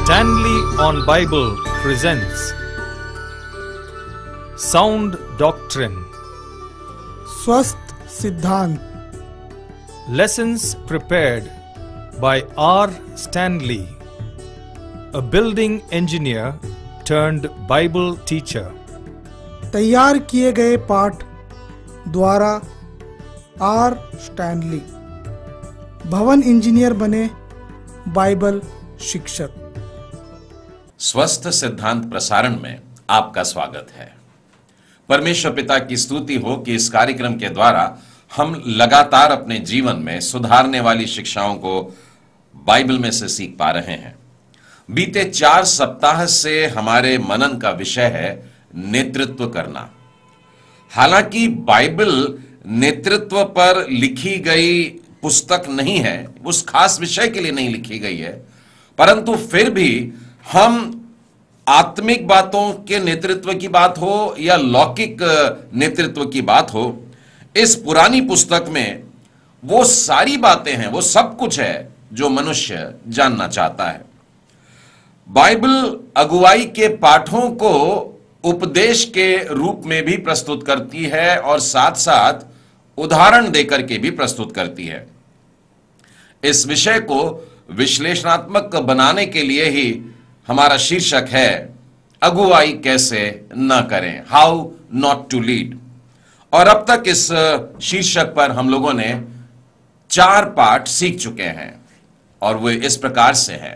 Stanley on Bible presents Sound Doctrine. स्वस्थ सिद्धांत. Lessons prepared by R. Stanley, a building engineer turned Bible teacher. तैयार किए गए पाठ द्वारा आर स्टैनली, भवन इंजीनियर बने, बाइबल शिक्षक. स्वस्थ सिद्धांत प्रसारण में आपका स्वागत है. परमेश्वर पिता की स्तुति हो कि इस कार्यक्रम के द्वारा हम लगातार अपने जीवन में सुधारने वाली शिक्षाओं को बाइबल में से सीख पा रहे हैं. बीते 4 सप्ताह से हमारे मनन का विषय है नेतृत्व करना. हालांकि बाइबल नेतृत्व पर लिखी गई पुस्तक नहीं है, उस खास विषय के लिए नहीं लिखी गई है, परंतु फिर भी हम आत्मिक बातों के नेतृत्व की बात हो या लौकिक नेतृत्व की बात हो, इस पुरानी पुस्तक में वो सारी बातें हैं, वो सब कुछ है जो मनुष्य जानना चाहता है. बाइबल अगुवाई के पाठों को उपदेश के रूप में भी प्रस्तुत करती है और साथ साथ उदाहरण देकर के भी प्रस्तुत करती है. इस विषय को विश्लेषणात्मक बनाने के लिए ही हमारा शीर्षक है अगुवाई कैसे न करें, हाउ नॉट टू लीड. और अब तक इस शीर्षक पर हम लोगों ने 4 पाठ सीख चुके हैं और वे इस प्रकार से है.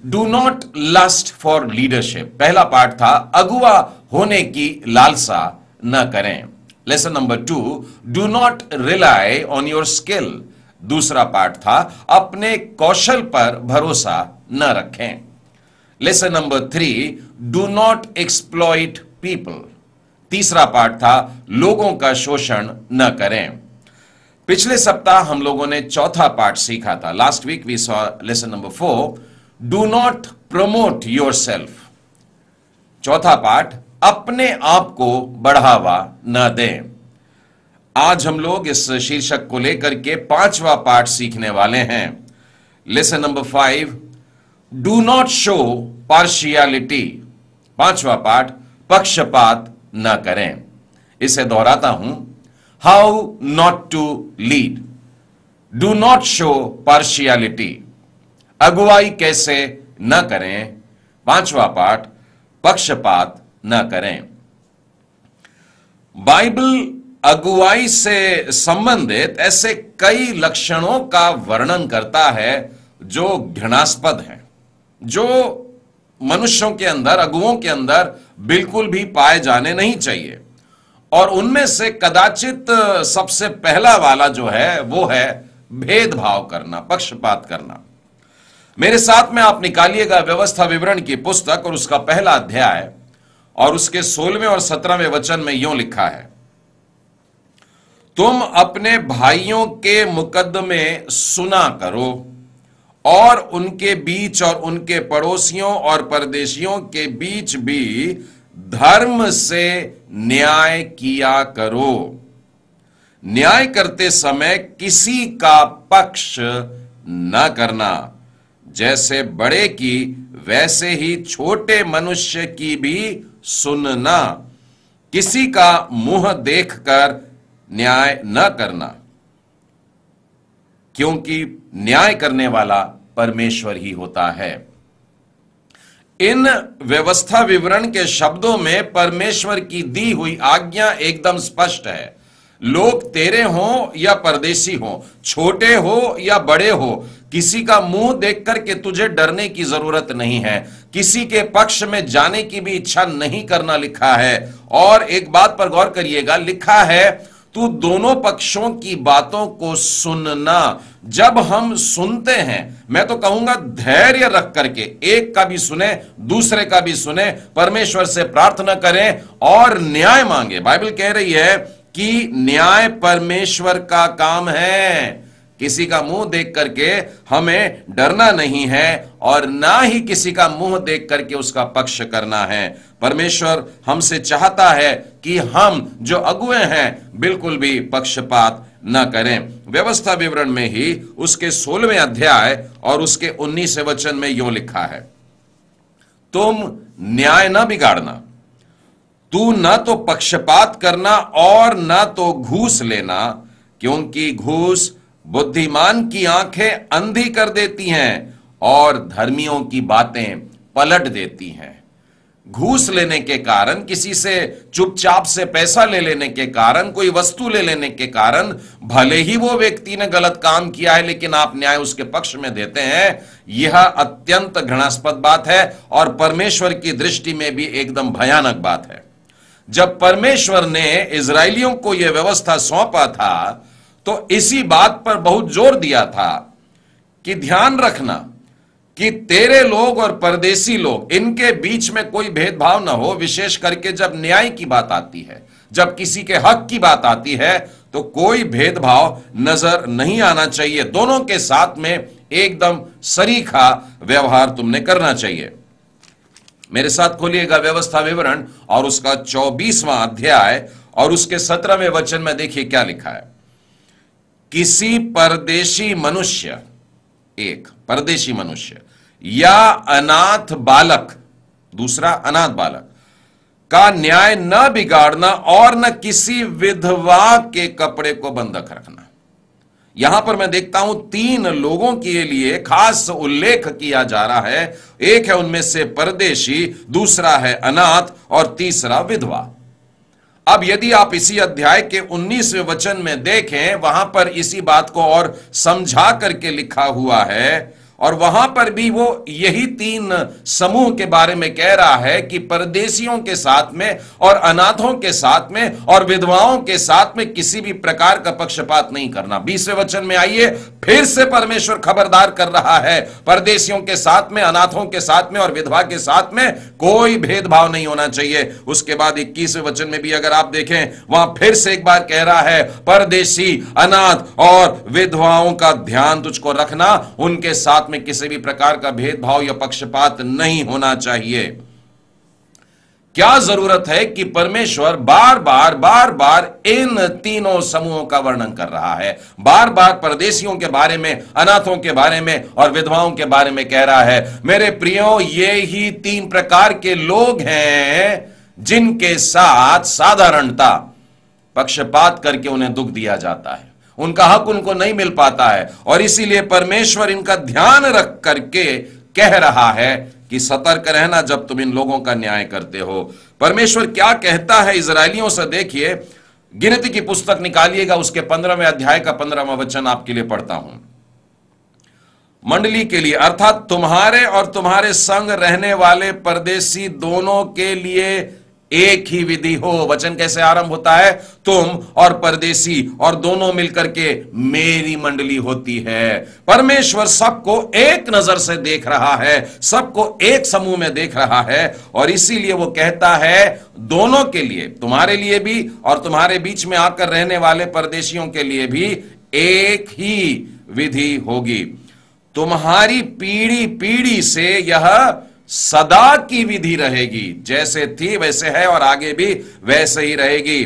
Do not lust for leadership, पहला पाठ था अगुवा होने की लालसा न करें. Lesson number 2, do not rely on your skill. दूसरा पाठ था अपने कौशल पर भरोसा न रखें. Lesson number 3, do not exploit people. तीसरा पाठ था लोगों का शोषण न करें. पिछले सप्ताह हम लोगों ने चौथा पाठ सीखा था. Last week we saw lesson number 4, do not promote yourself. चौथा पाठ अपने आप को बढ़ावा न दें. आज हम लोग इस शीर्षक को लेकर के 5वां पाठ सीखने वाले हैं. Lesson number 5, do not show partiality. 5वां पाठ पक्षपात न करें. इसे दोहराता हूं, how not to lead. Do not show partiality, अगुवाई कैसे न करें. 5वां पाठ पक्षपात न करें. बाइबल अगुवाई से संबंधित ऐसे कई लक्षणों का वर्णन करता है जो घृणास्पद हैं, जो मनुष्यों के अंदर, अगुवों के अंदर बिल्कुल भी पाए जाने नहीं चाहिए. और उनमें से कदाचित सबसे पहला वाला जो है वो है भेदभाव करना, पक्षपात करना. मेरे साथ में आप निकालिएगा व्यवस्था विवरण की पुस्तक और उसका पहला अध्याय और उसके 16वें और 17वें वचन में यूं लिखा है, तुम अपने भाइयों के मुकदमे सुना करो और उनके बीच और उनके पड़ोसियों और परदेशियों के बीच भी धर्म से न्याय किया करो. न्याय करते समय किसी का पक्ष न करना, जैसे बड़े की वैसे ही छोटे मनुष्य की भी सुनना. किसी का मुंह देखकर न्याय न करना, क्योंकि न्याय करने वाला परमेश्वर ही होता है. इन व्यवस्था विवरण के शब्दों में परमेश्वर की दी हुई आज्ञा एकदम स्पष्ट है. लोग तेरे हों या परदेशी हों, छोटे हो या बड़े हो, किसी का मुंह देख करके तुझे डरने की जरूरत नहीं है. किसी के पक्ष में जाने की भी इच्छा नहीं करना लिखा है. और एक बात पर गौर करिएगा, लिखा है तू दोनों पक्षों की बातों को सुनना. जब हम सुनते हैं, मैं तो कहूंगा धैर्य रख करके, एक का भी सुने, दूसरे का भी सुने, परमेश्वर से प्रार्थना करें और न्याय मांगे. बाइबल कह रही है कि न्याय परमेश्वर का काम है. किसी का मुंह देख करके हमें डरना नहीं है और ना ही किसी का मुंह देख करके उसका पक्ष करना है. परमेश्वर हमसे चाहता है कि हम जो अगुए हैं बिल्कुल भी पक्षपात न करें। व्यवस्था विवरण में ही उसके 16वें अध्याय और उसके 19वें वचन में यूं लिखा है, तुम न्याय न बिगाड़ना, तू न तो पक्षपात करना और न तो घूस लेना, क्योंकि घूस बुद्धिमान की आंखें अंधी कर देती हैं और धर्मियों की बातें पलट देती हैं। घूस लेने के कारण, किसी से चुपचाप से पैसा ले लेने के कारण, कोई वस्तु ले लेने के कारण, भले ही वो व्यक्ति ने गलत काम किया है लेकिन आप न्याय उसके पक्ष में देते हैं, यह अत्यंत घृणास्पद बात है और परमेश्वर की दृष्टि में भी एकदम भयानक बात है। जब परमेश्वर ने इजरायलियों को यह व्यवस्था सौंपा था तो इसी बात पर बहुत जोर दिया था कि ध्यान रखना कि तेरे लोग और परदेसी लोग, इनके बीच में कोई भेदभाव ना हो। विशेष करके जब न्याय की बात आती है, जब किसी के हक की बात आती है, तो कोई भेदभाव नजर नहीं आना चाहिए। दोनों के साथ में एकदम सरीखा व्यवहार तुमने करना चाहिए। मेरे साथ खोलिएगा व्यवस्था विवरण और उसका 24वां अध्याय और उसके 17वें वचन में देखिए क्या लिखा है। किसी परदेशी मनुष्य, एक परदेशी मनुष्य या अनाथ बालक, दूसरा अनाथ बालक का न्याय न बिगाड़ना और न किसी विधवा के कपड़े को बंधक रखना। यहां पर मैं देखता हूं 3 लोगों के लिए खास उल्लेख किया जा रहा है। एक है उनमें से परदेशी, दूसरा है अनाथ और तीसरा विधवा। अब यदि आप इसी अध्याय के 19वें वचन में देखें, वहां पर इसी बात को और समझा करके लिखा हुआ है और वहां पर भी वो यही 3 समूह के बारे में कह रहा है कि परदेशियों के साथ में और अनाथों के साथ में और विधवाओं के साथ में किसी भी प्रकार का पक्षपात नहीं करना। 20वें वचन में आइए, फिर से परमेश्वर खबरदार कर रहा है, परदेशियों के साथ में, अनाथों के साथ में और विधवा के साथ में कोई भेदभाव नहीं होना चाहिए। उसके बाद 21वें वचन में भी अगर आप देखें, वहां फिर से एक बार कह रहा है, परदेशी, अनाथ और विधवाओं का ध्यान तुझको रखना, उनके साथ में किसी भी प्रकार का भेदभाव या पक्षपात नहीं होना चाहिए। क्या जरूरत है कि परमेश्वर बार बार इन तीनों समूहों का वर्णन कर रहा है, बार बार परदेशियों के बारे में, अनाथों के बारे में और विधवाओं के बारे में कह रहा है। मेरे प्रियो, ये ही 3 प्रकार के लोग हैं जिनके साथ साधारणता पक्षपात करके उन्हें दुख दिया जाता है, उनका हक उनको नहीं मिल पाता है और इसीलिए परमेश्वर इनका ध्यान रख करके कह रहा है कि सतर्क रहना जब तुम इन लोगों का न्याय करते हो। परमेश्वर क्या कहता है इजरायलियों से, देखिए, गिनती की पुस्तक निकालिएगा, उसके 15वें अध्याय का 15वां वचन आपके लिए पढ़ता हूं। मंडली के लिए, अर्थात तुम्हारे और तुम्हारे संग रहने वाले परदेशी दोनों के लिए एक ही विधि हो। वचन कैसे आरंभ होता है? तुम और परदेशी और दोनों मिलकर के मेरी मंडली होती है। परमेश्वर सबको एक नजर से देख रहा है, सबको एक समूह में देख रहा है और इसीलिए वो कहता है दोनों के लिए, तुम्हारे लिए भी और तुम्हारे बीच में आकर रहने वाले परदेशियों के लिए भी एक ही विधि होगी। तुम्हारी पीढ़ी पीढ़ी से यह सदा की विधि रहेगी, जैसे थी वैसे है और आगे भी वैसे ही रहेगी।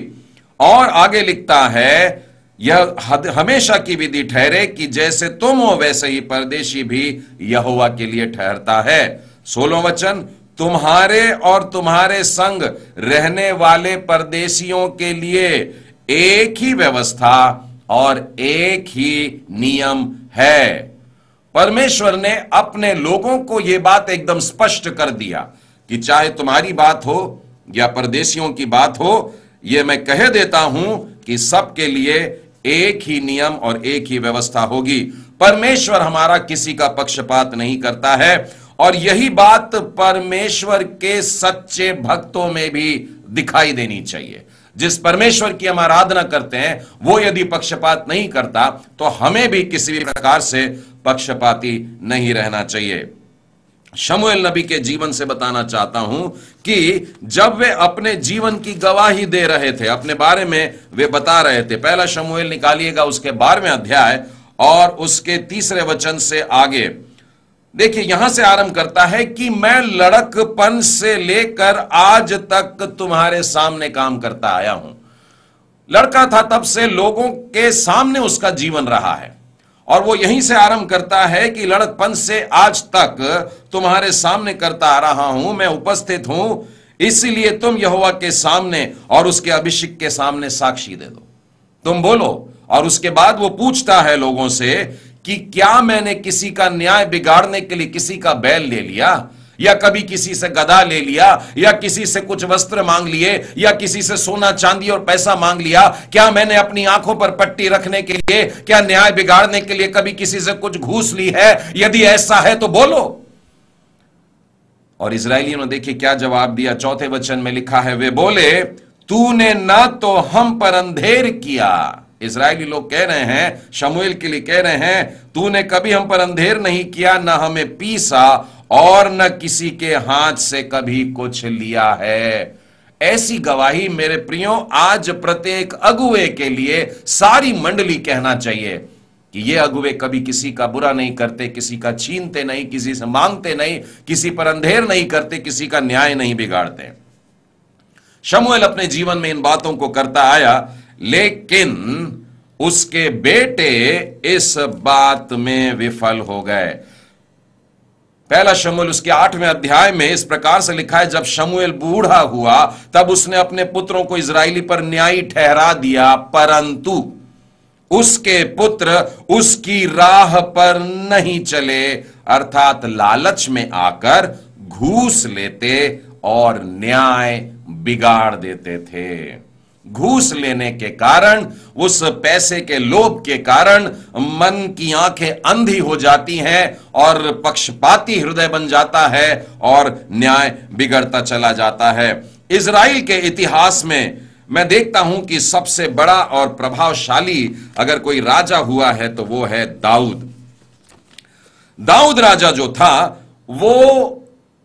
और आगे लिखता है, यह हमेशा की विधि ठहरे कि जैसे तुम हो वैसे ही परदेशी भी यहोवा के लिए ठहरता है। 16वां वचन, तुम्हारे और तुम्हारे संग रहने वाले परदेशियों के लिए एक ही व्यवस्था और एक ही नियम है। परमेश्वर ने अपने लोगों को यह बात एकदम स्पष्ट कर दिया कि चाहे तुम्हारी बात हो या परदेशियों की बात हो, यह मैं कह देता हूं कि सबके लिए एक ही नियम और एक ही व्यवस्था होगी। परमेश्वर हमारा किसी का पक्षपात नहीं करता है और यही बात परमेश्वर के सच्चे भक्तों में भी दिखाई देनी चाहिए। जिस परमेश्वर की हम आराधना करते हैं वो यदि पक्षपात नहीं करता तो हमें भी किसी भी प्रकार से पक्षपाती नहीं रहना चाहिए। शमूएल नबी के जीवन से बताना चाहता हूं कि जब वे अपने जीवन की गवाही दे रहे थे, अपने बारे में वे बता रहे थे, पहला शमूएल निकालिएगा उसके 12वें अध्याय और उसके 3रे वचन से आगे देखिए, यहां से आरंभ करता है कि मैं लड़कपन से लेकर आज तक तुम्हारे सामने काम करता आया हूं। लड़का था तब से लोगों के सामने उसका जीवन रहा है और वो यहीं से आरंभ करता है कि लड़कपन से आज तक तुम्हारे सामने करता आ रहा हूं, मैं उपस्थित हूं, इसीलिए तुम यहोवा के सामने और उसके अभिषेक के सामने साक्षी दे दो, तुम बोलो। और उसके बाद वो पूछता है लोगों से कि क्या मैंने किसी का न्याय बिगाड़ने के लिए किसी का बैल ले लिया, या कभी किसी से गधा ले लिया, या किसी से कुछ वस्त्र मांग लिए, या किसी से सोना चांदी और पैसा मांग लिया? क्या मैंने अपनी आंखों पर पट्टी रखने के लिए, क्या न्याय बिगाड़ने के लिए कभी किसी से कुछ घूस ली है? यदि ऐसा है तो बोलो। और इजरायलियों ने देखिए क्या जवाब दिया। चौथे वचन में लिखा है, वे बोले, तूने ना तो हम पर अंधेर किया। इजरायली लोग कह रहे हैं, शमूएल के लिए कह रहे हैं, तूने कभी हम पर अंधेर नहीं किया, ना हमें पीसा, और न किसी के हाथ से कभी कुछ लिया है। ऐसी गवाही मेरे प्रियो आज प्रत्येक अगुवे के लिए सारी मंडली कहना चाहिए कि ये अगुवे कभी किसी का बुरा नहीं करते, किसी का छीनते नहीं, किसी से मांगते नहीं, किसी पर अंधेर नहीं करते, किसी का न्याय नहीं बिगाड़ते। शमूएल अपने जीवन में इन बातों को करता आया, लेकिन उसके बेटे इस बात में विफल हो गए। पहला शमूएल उसके 8वें अध्याय में इस प्रकार से लिखा है, जब शमूएल बूढ़ा हुआ तब उसने अपने पुत्रों को इजरायली पर न्यायी ठहरा दिया, परंतु उसके पुत्र उसकी राह पर नहीं चले, अर्थात लालच में आकर घूस लेते और न्याय बिगाड़ देते थे। घूस लेने के कारण, उस पैसे के लोभ के कारण मन की आंखें अंधी हो जाती हैं और पक्षपाती हृदय बन जाता है और न्याय बिगड़ता चला जाता है। इजराइल के इतिहास में मैं देखता हूं कि सबसे बड़ा और प्रभावशाली अगर कोई राजा हुआ है तो वो है दाऊद। दाऊद राजा जो था वो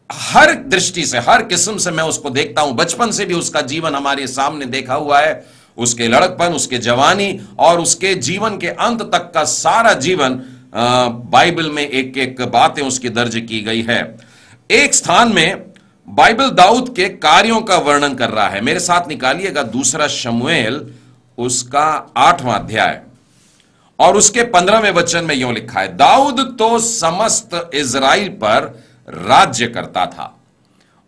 हर दृष्टि से, हर किस्म से मैं उसको देखता हूं, बचपन से भी उसका जीवन हमारे सामने देखा हुआ है, उसके लड़कपन, उसके जवानी और उसके जीवन के अंत तक का सारा जीवन बाइबल में एक एक बातें उसकी दर्ज की गई है। एक स्थान में बाइबल दाऊद के कार्यों का वर्णन कर रहा है। मेरे साथ निकालिएगा दूसरा शमूएल उसका 8वां अध्याय और उसके 15वें वचन में यूं लिखा है, दाऊद तो समस्त इजराइल पर राज्य करता था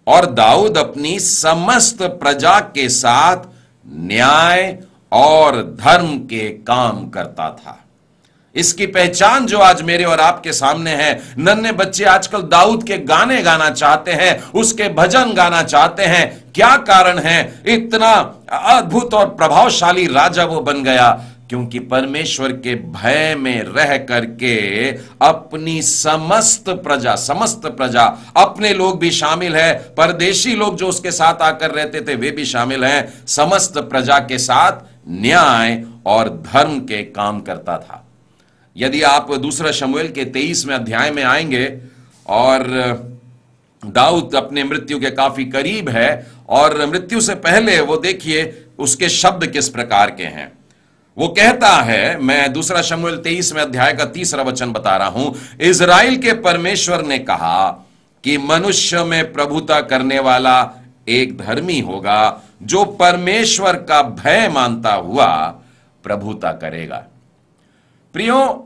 और दाऊद अपनी समस्त प्रजा के साथ न्याय और धर्म के काम करता था। इसकी पहचान जो आज मेरे और आपके सामने है, नन्हे बच्चे आजकल दाऊद के गाने गाना चाहते हैं, उसके भजन गाना चाहते हैं। क्या कारण है? इतना अद्भुत और प्रभावशाली राजा वो बन गया क्योंकि परमेश्वर के भय में रह करके अपनी समस्त प्रजा, अपने लोग भी शामिल है, परदेशी लोग जो उसके साथ आकर रहते थे वे भी शामिल हैं, समस्त प्रजा के साथ न्याय और धर्म के काम करता था। यदि आप दूसरा शमूएल के 23वें अध्याय में आएंगे और दाऊद अपने मृत्यु के काफी करीब है और मृत्यु से पहले वो देखिए उसके शब्द किस प्रकार के हैं। वो कहता है, मैं दूसरा शमूएल 23वें अध्याय का 3रा वचन बता रहा हूं, इजराइल के परमेश्वर ने कहा कि मनुष्य में प्रभुता करने वाला एक धर्मी होगा जो परमेश्वर का भय मानता हुआ प्रभुता करेगा। प्रियो,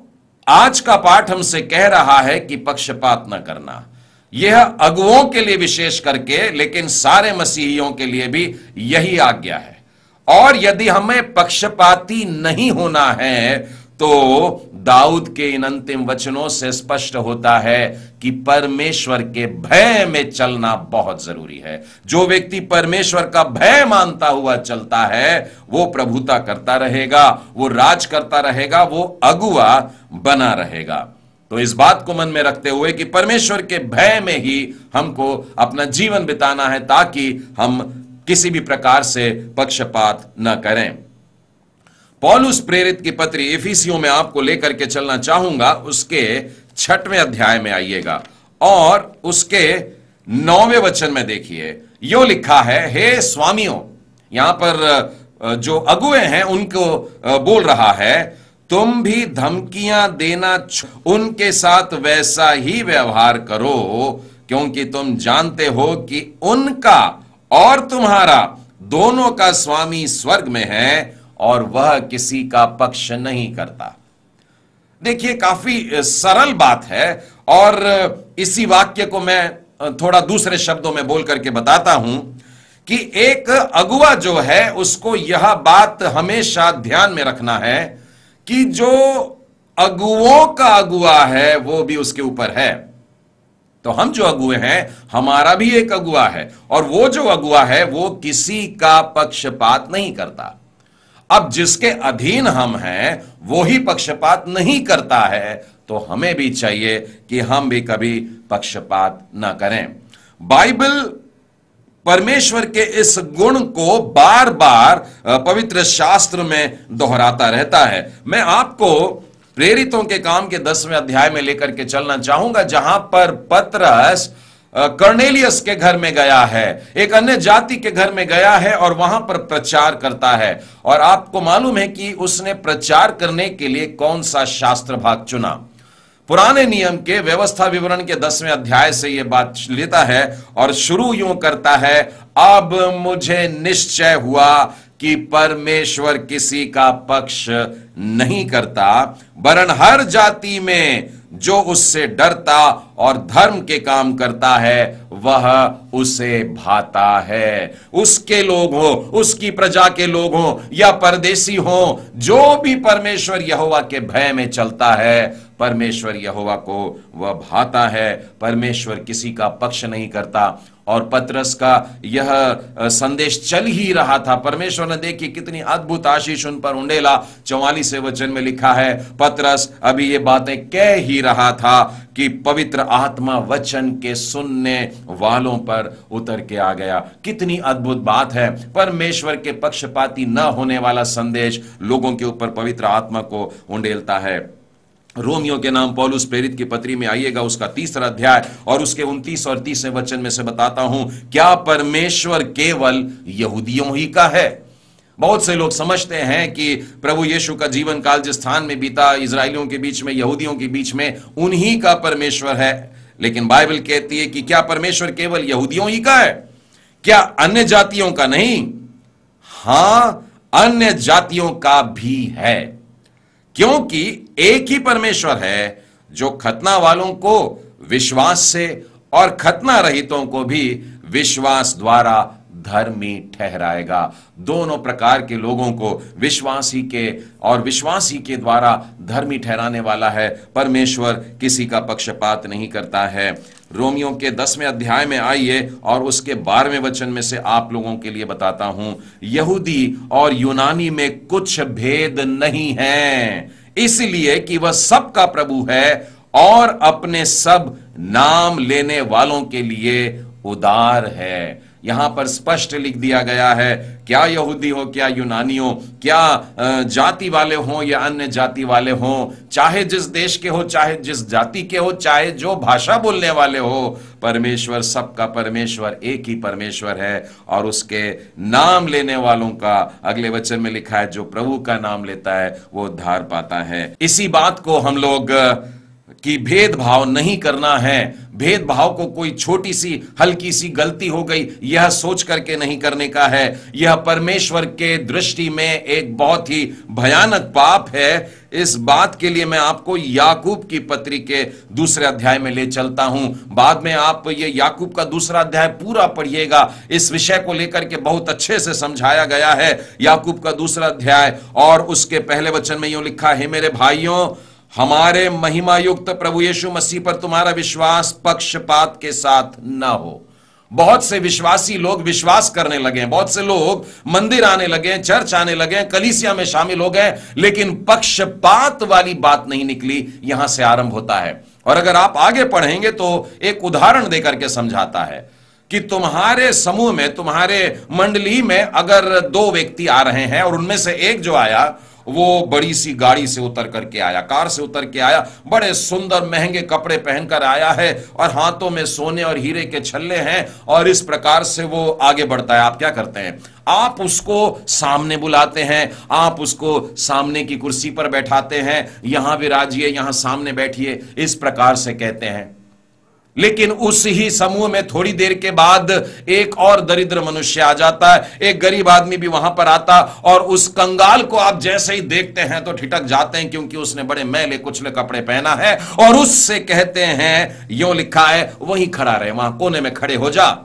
आज का पाठ हमसे कह रहा है कि पक्षपात न करना। यह अगुओं के लिए विशेष करके, लेकिन सारे मसीहियों के लिए भी यही आज्ञा है। और यदि हमें पक्षपाती नहीं होना है तो दाऊद के इन अंतिम वचनों से स्पष्ट होता है कि परमेश्वर के भय में चलना बहुत जरूरी है। जो व्यक्ति परमेश्वर का भय मानता हुआ चलता है वो प्रभुता करता रहेगा, वो राज करता रहेगा, वो अगुआ बना रहेगा। तो इस बात को मन में रखते हुए कि परमेश्वर के भय में ही हमको अपना जीवन बिताना है ताकि हम किसी भी प्रकार से पक्षपात न करें। पौलुस प्रेरित की पत्री इफिसियों में आपको लेकर के चलना चाहूंगा। उसके 6वें अध्याय में आइएगा और उसके 9वें वचन में देखिए, यो लिखा है, हे स्वामियों, यहां पर जो अगुए हैं उनको बोल रहा है, तुम भी धमकियां देना उनके साथ वैसा ही व्यवहार करो, क्योंकि तुम जानते हो कि उनका और तुम्हारा दोनों का स्वामी स्वर्ग में है और वह किसी का पक्ष नहीं करता। देखिए, काफी सरल बात है और इसी वाक्य को मैं थोड़ा दूसरे शब्दों में बोल करके बताता हूं कि एक अगुआ जो है उसको यह बात हमेशा ध्यान में रखना है कि जो अगुओं का अगुआ है वो भी उसके ऊपर है। तो हम जो अगुए हैं, हमारा भी एक अगुआ है और वो जो अगुआ है वो किसी का पक्षपात नहीं करता। अब जिसके अधीन हम हैं वो ही पक्षपात नहीं करता है, तो हमें भी चाहिए कि हम भी कभी पक्षपात ना करें। बाइबल परमेश्वर के इस गुण को बार बार पवित्र शास्त्र में दोहराता रहता है। मैं आपको प्रेरितों के काम के 10वें अध्याय में लेकर के चलना चाहूंगा, जहां पर पतरस कर्नेलियस के घर में गया है, एक अन्य जाति के घर में गया है और वहां पर प्रचार करता है। और आपको मालूम है कि उसने प्रचार करने के लिए कौन सा शास्त्र भाग चुना। पुराने नियम के व्यवस्था विवरण के 10वें अध्याय से यह बात लेता है और शुरू यूं करता है, अब मुझे निश्चय हुआ कि परमेश्वर किसी का पक्ष नहीं करता, वरन हर जाति में जो उससे डरता और धर्म के काम करता है वह उसे भाता है। उसके लोग हो, उसकी प्रजा के लोग हो या परदेसी हो, जो भी परमेश्वर यहोवा के भय में चलता है, परमेश्वर यहोवा को वह भाता है। परमेश्वर किसी का पक्ष नहीं करता। और पतरस का यह संदेश चल ही रहा था। परमेश्वर ने देखी कितनी अद्भुत आशीष उन पर उंडेला। 44वें वचन में लिखा है, पतरस अभी ये बातें कह ही रहा था कि पवित्र आत्मा वचन के सुनने वालों पर उतर के आ गया। कितनी अद्भुत बात है। परमेश्वर के पक्षपाती न होने वाला संदेश लोगों के ऊपर पवित्र आत्मा को उंडेलता है। रोमियो के नाम पौलुस प्रेरित की पत्री में आइएगा, उसका 3रा अध्याय और उसके 29 और 30वें वचन में से बताता हूं, क्या परमेश्वर केवल यहूदियों ही का है? बहुत से लोग समझते हैं कि प्रभु यीशु का जीवन काल जिस स्थान में बीता, इजराइलियों के बीच में, यहूदियों के बीच में, उन्हीं का परमेश्वर है। लेकिन बाइबल कहती है कि क्या परमेश्वर केवल यहूदियों ही का है? क्या अन्य जातियों का नहीं? हां, अन्य जातियों का भी है, क्योंकि एक ही परमेश्वर है जो खतना वालों को विश्वास से और खतना रहितों को भी विश्वास द्वारा धर्मी ठहराएगा। दोनों प्रकार के लोगों को विश्वासी के और विश्वासी के द्वारा धर्मी ठहराने वाला है। परमेश्वर किसी का पक्षपात नहीं करता है। रोमियो के 10वें अध्याय में आइए और उसके 12वें वचन में से आप लोगों के लिए बताता हूं, यहूदी और यूनानी में कुछ भेद नहीं है, इसलिए कि वह सबका प्रभु है और अपने सब नाम लेने वालों के लिए उदार है। यहां पर स्पष्ट लिख दिया गया है, क्या यहूदी हो, क्या यूनानी हो, क्या जाति वाले हो या अन्य जाति वाले हो, चाहे जिस देश के हो, चाहे जिस जाति के हो, चाहे जो भाषा बोलने वाले हो, परमेश्वर सबका परमेश्वर एक ही परमेश्वर है। और उसके नाम लेने वालों का अगले वचन में लिखा है, जो प्रभु का नाम लेता है वो उद्धार पाता है। इसी बात को हम लोग कि भेदभाव नहीं करना है। भेदभाव को कोई छोटी सी हल्की सी गलती हो गई यह सोच करके नहीं करने का है। यह परमेश्वर के दृष्टि में एक बहुत ही भयानक पाप है। इस बात के लिए मैं आपको याकूब की पत्री के 2रे अध्याय में ले चलता हूं। बाद में आप ये याकूब का 2रा अध्याय पूरा पढ़िएगा। इस विषय को लेकर के बहुत अच्छे से समझाया गया है। याकूब का 2रा अध्याय और उसके पहले वचन में यूं लिखा है, मेरे भाइयों, हमारे महिमा युक्त प्रभु यीशु मसीह पर तुम्हारा विश्वास पक्षपात के साथ न हो। बहुत से विश्वासी लोग विश्वास करने लगे, बहुत से लोग मंदिर आने लगे, चर्च आने लगे, कलीसिया में शामिल हो गए, लेकिन पक्षपात वाली बात नहीं निकली। यहां से आरंभ होता है। और अगर आप आगे पढ़ेंगे तो एक उदाहरण देकर के समझाता है कि तुम्हारे समूह में, तुम्हारे मंडली में अगर 2 व्यक्ति आ रहे हैं और उनमें से एक जो आया वो बड़ी सी गाड़ी से उतर करके आया, कार से उतर के आया, बड़े सुंदर महंगे कपड़े पहनकर आया है और हाथों में सोने और हीरे के छल्ले हैं और इस प्रकार से वो आगे बढ़ता है। आप क्या करते हैं? आप उसको सामने बुलाते हैं, आप उसको सामने की कुर्सी पर बैठाते हैं, यहां विराजिए, यहां सामने बैठिए, इस प्रकार से कहते हैं। लेकिन उस ही समूह में थोड़ी देर के बाद एक और दरिद्र मनुष्य आ जाता है, एक गरीब आदमी भी वहां पर आता, और उस कंगाल को आप जैसे ही देखते हैं तो ठिठक जाते हैं, क्योंकि उसने बड़े मैले कुचले कपड़े पहना है, और उससे कहते हैं, यूं लिखा है, वहीं खड़ा रहे, वहां कोने में खड़े हो जा,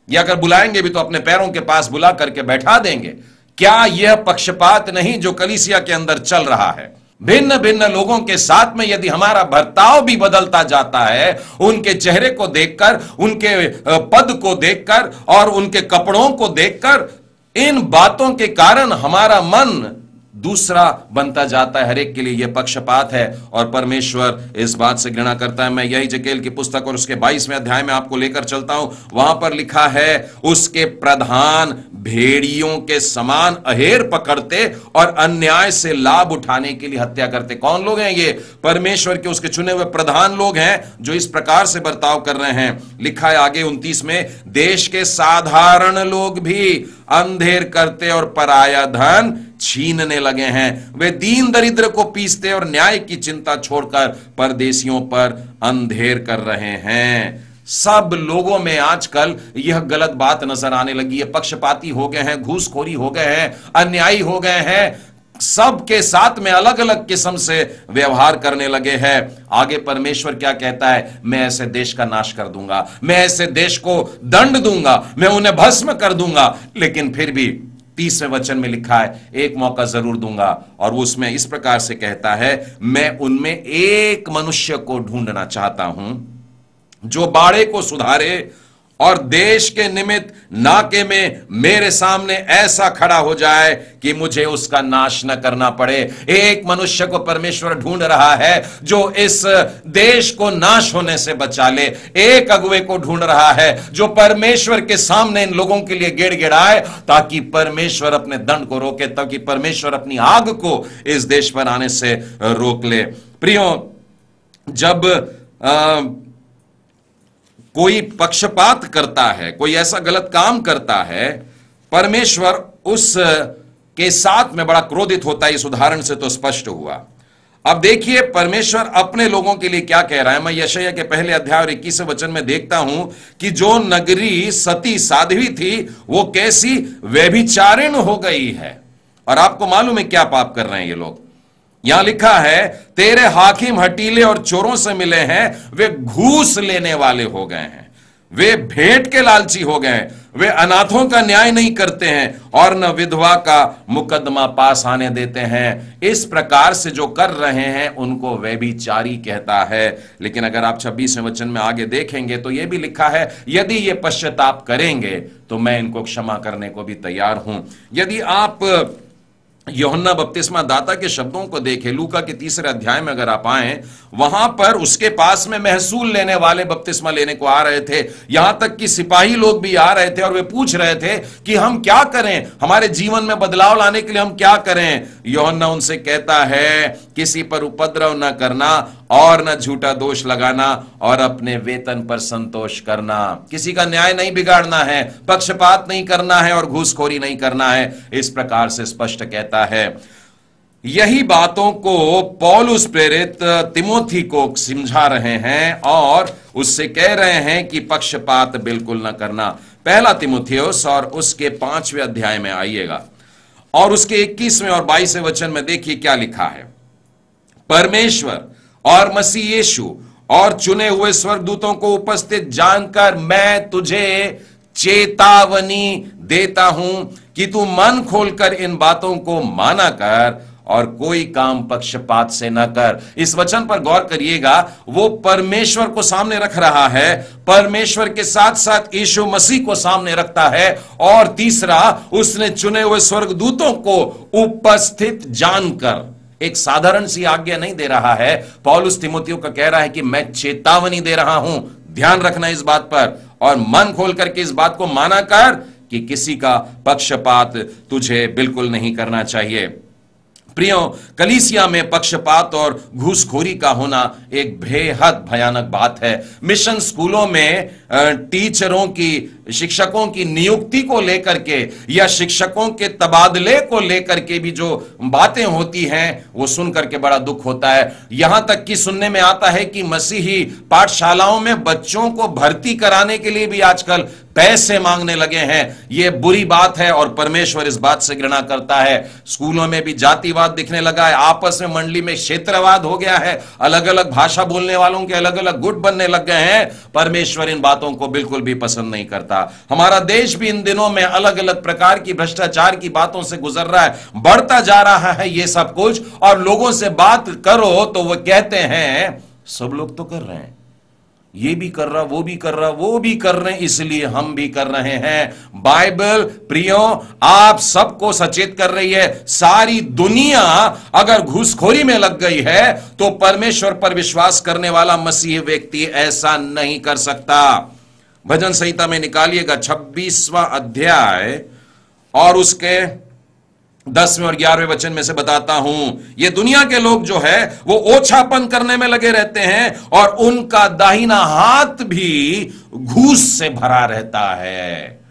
या अगर बुलाएंगे भी तो अपने पैरों के पास बुला करके बैठा देंगे। क्या यह पक्षपात नहीं जो कलीसिया के अंदर चल रहा है? भिन्न भिन्न लोगों के साथ में यदि हमारा बर्ताव भी बदलता जाता है, उनके चेहरे को देखकर, उनके पद को देखकर और उनके कपड़ों को देखकर, इन बातों के कारण हमारा मन दूसरा बनता जाता है। हर एक के लिए यह पक्षपात है और परमेश्वर इस बात से घृणा करता है। मैं यही जकेल की पुस्तक और उसके 22वें अध्याय में आपको लेकर चलता हूं। वहां पर लिखा है, उसके प्रधान भेड़ियों के समान अहेर पकड़ते और अन्याय से लाभ उठाने के लिए हत्या करते। कौन लोग हैं ये? परमेश्वर के उसके चुने हुए प्रधान लोग हैं जो इस प्रकार से बर्ताव कर रहे हैं। लिखा है आगे 29 में, देश के साधारण लोग भी अंधेर करते और पराया धन छीनने लगे हैं। वे दीन दरिद्र को पीसते और न्याय की चिंता छोड़कर परदेशियों पर अंधेर कर रहे हैं। सब लोगों में आजकल यह गलत बात नजर आने लगी है। पक्षपाती हो गए हैं, घूसखोरी हो गए हैं, अन्यायी हो गए हैं, सबके साथ में अलग अलग किस्म से व्यवहार करने लगे हैं। आगे परमेश्वर क्या कहता है? मैं ऐसे देश का नाश कर दूंगा, मैं ऐसे देश को दंड दूंगा, मैं उन्हें भस्म कर दूंगा। लेकिन फिर भी 30वें वचन में लिखा है, एक मौका जरूर दूंगा, और उसमें इस प्रकार से कहता है, मैं उनमें एक मनुष्य को ढूंढना चाहता हूं जो बाड़े को सुधारे और देश के निमित्त नाके में मेरे सामने ऐसा खड़ा हो जाए कि मुझे उसका नाश न करना पड़े। एक मनुष्य को परमेश्वर ढूंढ रहा है जो इस देश को नाश होने से बचा ले। एक अगुवे को ढूंढ रहा है जो परमेश्वर के सामने इन लोगों के लिए गिड़गिड़ाए, ताकि परमेश्वर अपने दंड को रोके, ताकि परमेश्वर अपनी आग को इस देश पर आने से रोक ले। प्रियो, जब कोई पक्षपात करता है, कोई ऐसा गलत काम करता है, परमेश्वर उस के साथ में बड़ा क्रोधित होता है। इस उदाहरण से तो स्पष्ट हुआ। अब देखिए परमेश्वर अपने लोगों के लिए क्या कह रहा है। मैं यशायाह के पहले अध्याय और 21वें वचन में देखता हूं कि जो नगरी सती साध्वी थी वो कैसी व्यभिचारिण हो गई है। और आपको मालूम है क्या पाप कर रहे हैं ये लोग? यहां लिखा है, तेरे हाकिम हटीले और चोरों से मिले हैं, वे घूस लेने वाले हो गए हैं, वे भेंट के लालची हो गए हैं, वे अनाथों का न्याय नहीं करते हैं और न विधवा का मुकदमा पास आने देते हैं। इस प्रकार से जो कर रहे हैं उनको व्यभिचारी कहता है। लेकिन अगर आप 26वें वचन में आगे देखेंगे तो यह भी लिखा है, यदि ये पश्चाताप करेंगे तो मैं इनको क्षमा करने को भी तैयार हूं। यदि आप यूहन्ना बपतिस्मा दाता के शब्दों को देखें, लूका के 3रे अध्याय में अगर आप आए, वहां पर उसके पास में महसूल लेने वाले बपतिस्मा लेने को आ रहे थे। यहां तक कि सिपाही लोग भी आ रहे थे और वे पूछ रहे थे कि हम क्या करें, हमारे जीवन में बदलाव लाने के लिए हम क्या करें। यूहन्ना उनसे कहता है, किसी पर उपद्रव न करना और न झूठा दोष लगाना और अपने वेतन पर संतोष करना। किसी का न्याय नहीं बिगाड़ना है, पक्षपात नहीं करना है और घूसखोरी नहीं करना है। इस प्रकार से स्पष्ट कहता है। यही बातों को पौलुस प्रेरित तिमोथी को समझा रहे हैं और उससे कह रहे हैं कि पक्षपात बिल्कुल न करना। पहला तिमोथियुस और उसके 5वें अध्याय में आइएगा और उसके 21वें और 22वें वचन में देखिए क्या लिखा है। परमेश्वर और मसीह यीशु और चुने हुए स्वर्गदूतों को उपस्थित जानकर मैं तुझे चेतावनी देता हूं कि तू मन खोलकर इन बातों को माना कर और कोई काम पक्षपात से न कर। इस वचन पर गौर करिएगा, वो परमेश्वर को सामने रख रहा है, परमेश्वर के साथ साथ यीशु मसीह को सामने रखता है, और तीसरा उसने चुने हुए स्वर्गदूतों को उपस्थित जानकर। एक साधारण सी आज्ञा नहीं दे रहा है, पौलुस तिमोथियों को कह रहा है कि मैं चेतावनी दे रहा हूं, ध्यान रखना इस बात पर, और मन खोल करके इस बात को माना कर कि किसी का पक्षपात तुझे बिल्कुल नहीं करना चाहिए। प्रियो, कलीसिया में पक्षपात और घूसखोरी का होना एक बेहद भयानक बात है। मिशन स्कूलों में टीचरों की शिक्षकों की नियुक्ति को लेकर के या शिक्षकों के तबादले को लेकर के भी जो बातें होती हैं वो सुन करके बड़ा दुख होता है। यहां तक कि सुनने में आता है कि मसीही पाठशालाओं में बच्चों को भर्ती कराने के लिए भी आजकल पैसे मांगने लगे हैं। यह बुरी बात है और परमेश्वर इस बात से घृणा करता है। स्कूलों में भी जातिवाद दिखने लगा है, आपस में मंडली में क्षेत्रवाद हो गया है, अलग अलग भाषा बोलने वालों के अलग अलग गुट बनने लग गए हैं। परमेश्वर इन बातों को बिल्कुल भी पसंद नहीं करता। हमारा देश भी इन दिनों में अलग अलग प्रकार की भ्रष्टाचार की बातों से गुजर रहा है, बढ़ता जा रहा है ये सब कुछ। और लोगों से बात करो तो वो कहते हैं सब लोग तो कर रहे हैं, ये भी कर रहा, वो भी कर रहा, वो भी कर रहे हैं, इसलिए हम भी कर रहे हैं। बाइबल प्रियो आप सबको सचेत कर रही है। सारी दुनिया अगर घूसखोरी में लग गई है तो परमेश्वर पर विश्वास करने वाला मसीह व्यक्ति ऐसा नहीं कर सकता। भजन संहिता में निकालिएगा 26वां अध्याय और उसके 10वें और 11वें वचन में से बताता हूं। ये दुनिया के लोग जो है वो ओछापन करने में लगे रहते हैं और उनका दाहिना हाथ भी घूस से भरा रहता है।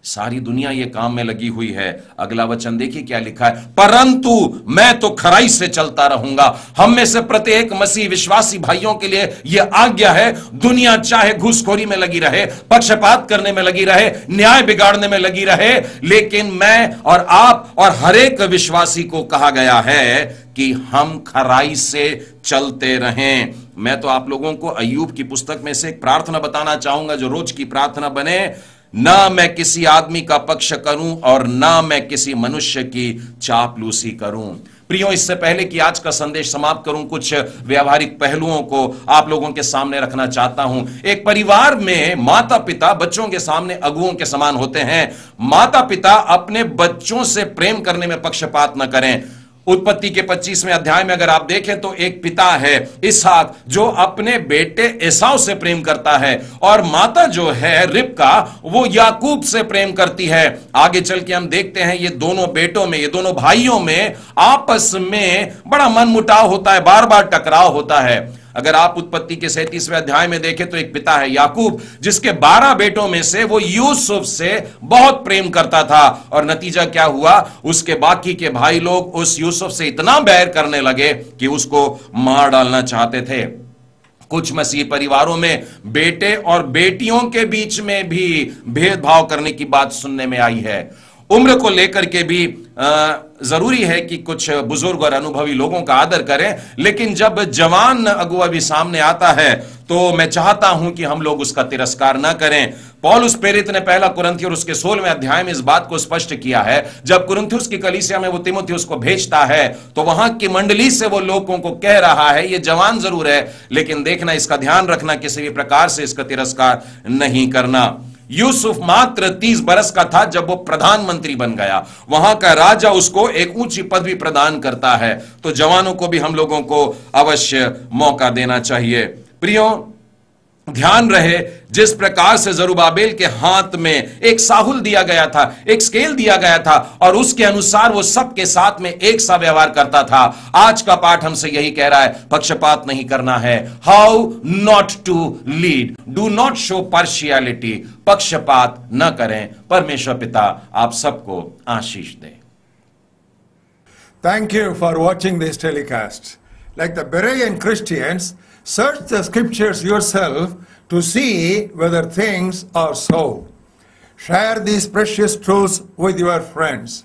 सारी दुनिया ये काम में लगी हुई है। अगला वचन देखिए क्या लिखा है, परंतु मैं तो खराई से चलता रहूंगा। हम में से प्रत्येक मसीह विश्वासी भाइयों के लिए यह आज्ञा है, दुनिया चाहे घूसखोरी में लगी रहे, पक्षपात करने में लगी रहे, न्याय बिगाड़ने में लगी रहे, लेकिन मैं और आप और हर एक विश्वासी को कहा गया है कि हम खराई से चलते रहें। मैं तो आप लोगों को अय्यूब की पुस्तक में से एक प्रार्थना बताना चाहूंगा जो रोज की प्रार्थना बने, ना मैं किसी आदमी का पक्ष करूं और ना मैं किसी मनुष्य की चापलूसी करूं। प्रियो, इससे पहले कि आज का संदेश समाप्त करूं, कुछ व्यवहारिक पहलुओं को आप लोगों के सामने रखना चाहता हूं। एक परिवार में माता पिता बच्चों के सामने अगुओं के समान होते हैं। माता पिता अपने बच्चों से प्रेम करने में पक्षपात न करें। उत्पत्ति के 25वें अध्याय में अगर आप देखें तो एक पिता है इसहाक जो अपने बेटे एसाव से प्रेम करता है और माता जो है रिबका वो याकूब से प्रेम करती है। आगे चल के हम देखते हैं ये दोनों बेटों में, ये दोनों भाइयों में आपस में बड़ा मनमुटाव होता है, बार बार टकराव होता है। अगर आप उत्पत्ति के 37वें अध्याय में देखें तो एक पिता है याकूब जिसके 12 बेटों में से वो यूसुफ से बहुत प्रेम करता था और नतीजा क्या हुआ, उसके बाकी के भाई लोग उस यूसुफ से इतना बैर करने लगे कि उसको मार डालना चाहते थे। कुछ मसीह परिवारों में बेटे और बेटियों के बीच में भी भेदभाव करने की बात सुनने में आई है। उम्र को लेकर के भी जरूरी है कि कुछ बुजुर्ग और अनुभवी लोगों का आदर करें, लेकिन जब जवान अगुआ भी सामने आता है तो मैं चाहता हूं कि हम लोग उसका तिरस्कार न करें। पौलुस प्रेरित ने पहला कुरिन्थियों और उसके 16वें अध्याय में इस बात को स्पष्ट किया है। जब कुरिन्थियुस की कलीसिया में वो तीमुथियुस को भेजता है तो वहां की मंडली से वो लोगों को कह रहा है, ये जवान जरूर है लेकिन देखना, इसका ध्यान रखना, किसी भी प्रकार से इसका तिरस्कार नहीं करना। यूसुफ मात्र 30 बरस का था जब वो प्रधानमंत्री बन गया। वहां का राजा उसको एक ऊंची पदवी प्रदान करता है। तो जवानों को भी हम लोगों को अवश्य मौका देना चाहिए। प्रियो, ध्यान रहे, जिस प्रकार से जरुब्बाबेल के हाथ में एक साहुल दिया गया था, एक स्केल दिया गया था और उसके अनुसार वो सबके साथ में एक सा व्यवहार करता था, आज का पाठ हमसे यही कह रहा है, पक्षपात नहीं करना है। How not to lead, do not show partiality, पक्षपात न करें। परमेश्वर पिता आप सबको आशीष दे। Thank you for watching this telecast. Like the Berean Christians, search the scriptures yourself to see whether things are so. Share these precious truths with your friends.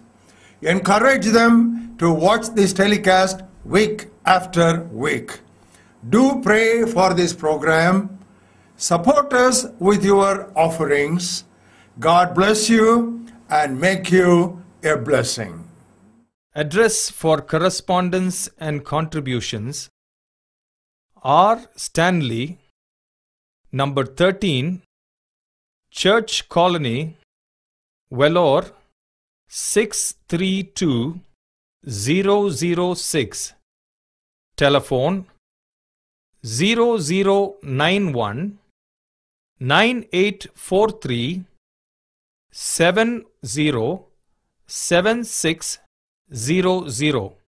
Encourage them to watch this telecast week after week. Do pray for this program. Support us with your offerings. God bless you and make you a blessing. Address for correspondence and contributions: R. Stanley, number 13, Church Colony, Vellore, 632006. Telephone 0091 9843 707600.